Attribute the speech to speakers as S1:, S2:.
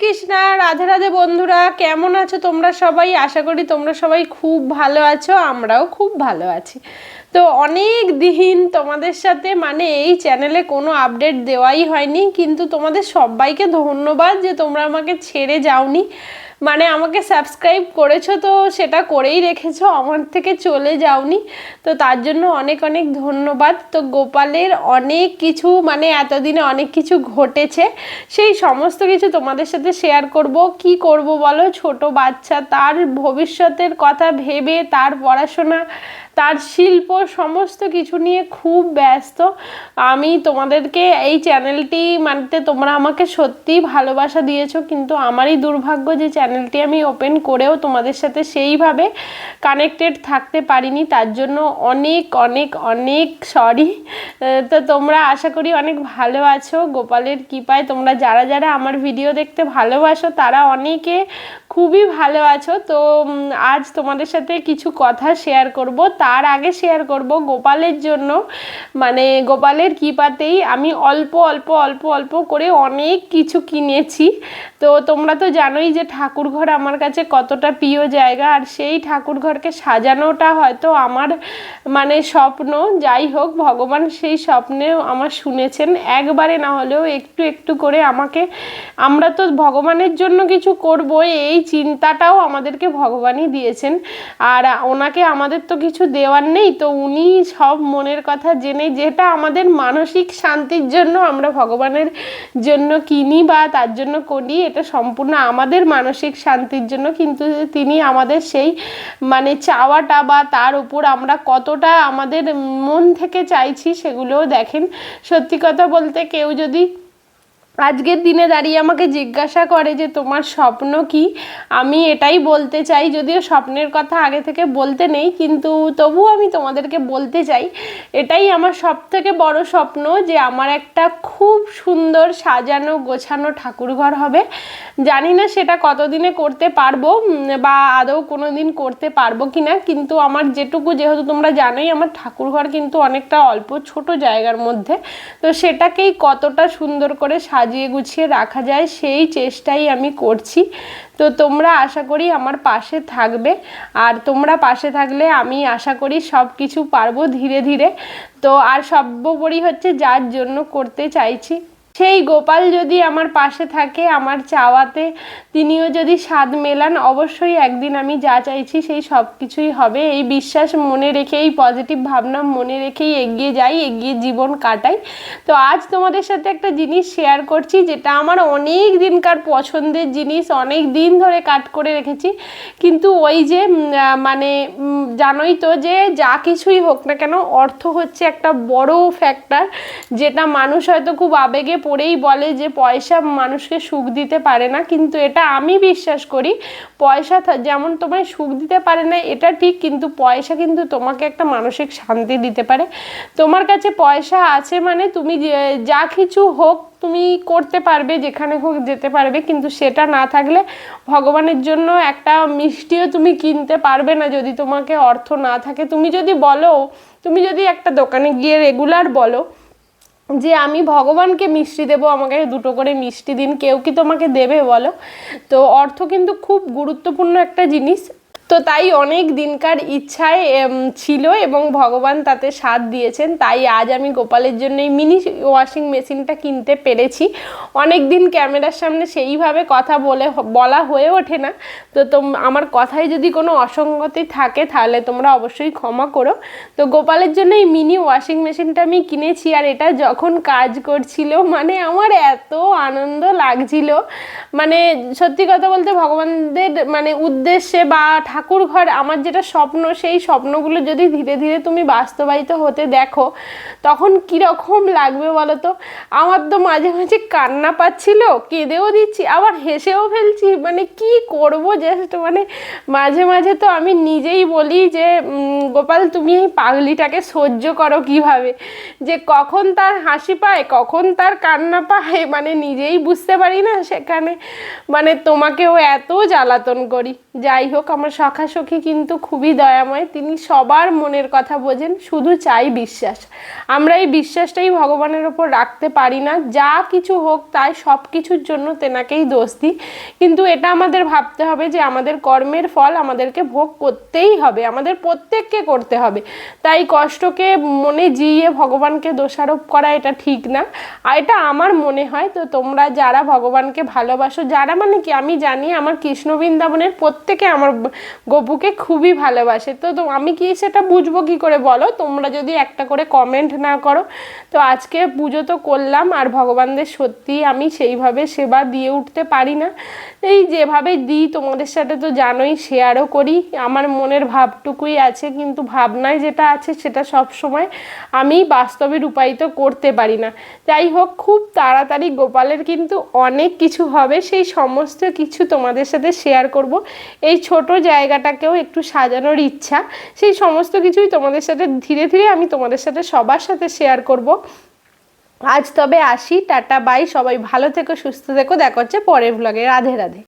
S1: কৃষ্ণা, রাধে রাধে বন্ধুরা, কেমন আছো তোমরা সবাই? আশা করি তোমরা সবাই খুব ভালো আছো, আমরাও খুব ভালো আছি। তো অনেক দিন তোমাদের সাথে এই চ্যানেলে কোনো আপডেট দেওয়াই হয়নি, কিন্তু তোমাদের সবাইকে ধন্যবাদ যে তোমরা আমাকে ছেড়ে যাওনি। আমাকে সাবস্ক্রাইব করেছো, তো সেটা করেই রেখেছো, আমার থেকে চলে যাওনি। তো তার জন্য অনেক অনেক ধন্যবাদ। তো গোপালের অনেক কিছু এতদিনে অনেক কিছু ঘটেছে, সেই সমস্ত কিছু তোমাদের সাথে শেয়ার করব। কি করব বলো, ছোট বাচ্চা, তার ভবিষ্যতের কথা ভেবে, তার পড়াশোনা, তার শিল্প, সমস্ত কিছু নিয়ে খুব ব্যস্ত আমি। তোমাদেরকে এই চ্যানেলটি তোমরা আমাকে সত্যিই ভালোবাসা দিয়েছো, কিন্তু আমারই দুর্ভাগ্য যে চ্যানেলটি আমি ওপেন করেও তোমাদের সাথে সেইভাবে কানেক্টেড থাকতে পারিনি। তার জন্য অনেক অনেক অনেক সরি। তো তোমরা আশা করি অনেক ভালো আছো। গোপালের কৃপায় তোমরা যারা যারা আমার ভিডিও দেখতে ভালোবাসো তারা অনেকে খুবই ভালো আছো। তো আজ তোমাদের সাথে কিছু কথা শেয়ার করব। তার আগে শেয়ার করব গোপালের জন্য, গোপালের কৃপাতেই আমি অল্প অল্প অল্প অল্প করে অনেক কিছু কিনেছি। তো তোমরা তো জানোই যে ঠাকুরঘর আমার কাছে কতটা প্রিয় জায়গা, আর সেই ঠাকুরঘরকে সাজানোটা হয়তো আমার স্বপ্ন। যাই হোক, ভগবান সেই স্বপ্নেও আমার শুনেছেন, একবারে না হলেও একটু একটু করে আমাকে, আমরা তো ভগবানের জন্য কিছু করব এই চিন্তাটাও আমাদেরকে ভগবানই দিয়েছেন, আর ওনাকে আমাদের তো কিছু দেওয়ার নেই। তো উনি সব মনের কথা জেনে, যেটা আমাদের মানসিক শান্তির জন্য আমরা ভগবানের জন্য কিনি বা তার জন্য করি, এটা সম্পূর্ণ আমাদের মানসিক শান্তির জন্য। কিন্তু তিনি আমাদের সেই চাওয়াটা বা তার উপর আমরা কতটা আমাদের মন থেকে চাইছি সেগুলোও দেখেন। সত্যি কথা বলতে, কেউ যদি আজকের দিনে দাঁড়িয়ে আমাকে জিজ্ঞাসা করে যে তোমার স্বপ্ন কি, আমি এটাই বলতে চাই, যদিও স্বপ্নের কথা আগে থেকে বলতে নেই, কিন্তু তবুও আমি তোমাদেরকে বলতে চাই, এটাই আমার সবথেকে বড় স্বপ্ন, যে আমার একটা খুব সুন্দর সাজানো গোছানো ঠাকুরঘর হবে। জানি না সেটা কতদিনে করতে পারবো বা আদৌ কোনো দিন করতে পারবো কি না, কিন্তু আমার যেটুকু, যেহেতু তোমরা জানোই আমার ঠাকুরঘর কিন্তু অনেকটা অল্প ছোট জায়গার মধ্যে, তো সেটাকেই কতটা সুন্দর করে সাজিয়ে গুছিয়ে রাখা যায় সেই চেষ্টাই আমি করছি। তো তোমরা আশা করি আমার পাশে থাকবে, আর তোমরা পাশে থাকলে আমি আশা করি সব কিছু পারবো ধীরে ধীরে। তো আর সর্বোপরি হচ্ছে, যার জন্য করতে চাইছি সেই গোপাল যদি আমার পাশে থাকে, আমার চাওয়াতে তিনিও যদি স্বাদ মেলান, অবশ্যই একদিন আমি যা চাইছি সেই সব কিছুই হবে। এই বিশ্বাস মনে রেখে, এই পজিটিভ ভাবনা মনে রেখেই এগিয়ে যাই, এগিয়ে জীবন কাটাই। তো আজ তোমাদের সাথে একটা জিনিস শেয়ার করছি, যেটা আমার অনেক দিনকার পছন্দের জিনিস, অনেক দিন ধরে কাট করে রেখেছি, কিন্তু ওই যে জানোই তো যে যা কিছুই হোক না কেন, অর্থ হচ্ছে একটা বড় ফ্যাক্টর, যেটা মানুষ হয়তো খুব আবেগে পড়েই বলে যে পয়সা মানুষকে সুখ দিতে পারে না, কিন্তু এটা আমি বিশ্বাস করি, পয়সা যেমন তোমায় সুখ দিতে পারে না এটা ঠিক, কিন্তু পয়সা কিন্তু তোমাকে একটা মানসিক শান্তি দিতে পারে। তোমার কাছে পয়সা আছে তুমি যা কিছু হোক তুমি করতে পারবে, যেখানে হোক যেতে পারবে, কিন্তু সেটা না থাকলে ভগবানের জন্য একটা মিষ্টিও তুমি কিনতে পারবে না যদি তোমাকে অর্থ না থাকে। তুমি যদি বলো, তুমি যদি একটা দোকানে গিয়ে রেগুলার বলো যে আমি ভগবানকে মিষ্টি দেবো, আমাকে 2টো করে মিষ্টি দিন, কেউ কি তোমাকে দেবে বলো? তো অর্থ কিন্তু খুব গুরুত্বপূর্ণ একটা জিনিস। তো তাই অনেক দিনকার ইচ্ছায় ছিল এবং ভগবান তাতে সাথ দিয়েছেন, তাই আজ আমি গোপালের জন্য এই মিনি ওয়াশিং মেশিনটা কিনতে পেরেছি। অনেক দিন ক্যামেরার সামনে সেইভাবে কথা বলা হয়ে ওঠে না, তো আমার কথায় যদি কোনো অসঙ্গতি থাকে তাহলে তোমরা অবশ্যই ক্ষমা করো। তো গোপালের জন্য এই মিনি ওয়াশিং মেশিনটা আমি কিনেছি, আর এটা যখন কাজ করছিল আমার এত আনন্দ লাগছিল, সত্যি কথা বলতে ভগবানদের উদ্দেশ্যে বা ঠাকুর ঘর আমার যেটা স্বপ্ন, সেই স্বপ্নগুলো যদি ধীরে ধীরে তুমি বাস্তবায়িত হতে দেখো, তখন কীরকম লাগবে বলো তো? আমার তো মাঝে মাঝে কান্না পাচ্ছিল, কেঁদেও দিচ্ছি, আবার হেসেও ফেলছি, কি করবো জাস্ট মাঝে মাঝে তো আমি নিজেই বলি যে গোপাল তুমি এই পাগলিটাকে সহ্য করো কিভাবে, যে কখন তার হাসি পায় কখন তার কান্না পায়, নিজেই বুঝতে পারি না, সেখানে তোমাকেও এত জ্বালাতন করি। যাই হোক, আমার সখাসখী কিন্তু খুবই দয়াময়, তিনি সবার মনের কথা বোঝেন, শুধু চাই বিশ্বাস। আমরা এই বিশ্বাসটাই ভগবানের ওপর রাখতে পারি না, যা কিছু হোক তাই সব কিছুর জন্য তেনাকেই দোষ দিই। কিন্তু এটা আমাদের ভাবতে হবে যে আমাদের কর্মের ফল আমাদেরকে ভোগ করতেই হবে, আমাদের প্রত্যেককে করতে হবে। তাই কষ্টকে মনে জিইয়ে ভগবানকে দোষারোপ করা এটা ঠিক না, আর এটা আমার মনে হয়। তো তোমরা যারা ভগবানকে ভালোবাসো, যারা মানে কি আমি জানি আমার কৃষ্ণ বৃন্দাবনের প্রত্যেকে আমার গপুকে খুবই ভালোবাসে, তো আমি কি সেটা বুঝবো কি করে বলো, তোমরা যদি একটা করে কমেন্ট না করো। তো আজকে পুজো তো করলাম, আর ভগবানদের সত্যি আমি সেইভাবে সেবা দিয়ে উঠতে পারি না, এই যেভাবে দিই তোমাদের সাথে তো জানোই, শেয়ারও করি, আমার মনের ভাবটুকুই আছে, কিন্তু ভাবনায় যেটা আছে সেটা সব সময় আমি বাস্তবে রূপায়িত করতে পারি না। যাই হোক, খুব তাড়াতাড়ি গোপালের কিন্তু অনেক কিছু হবে, সেই সমস্ত কিছু তোমাদের সাথে শেয়ার করব। এই ছোট জায়গাটাকেও একটু সাজানোর ইচ্ছা, সেই সমস্ত কিছুই তোমাদের সাথে ধীরে ধীরে আমি তোমাদের সাথে সবার সাথে শেয়ার করব। আজ তবে আসি, টাটা বাই, সবাই ভালো থেকো, সুস্থ থেকো, দেখা হচ্ছে পরের ভ্লগে। রাধে রাধে।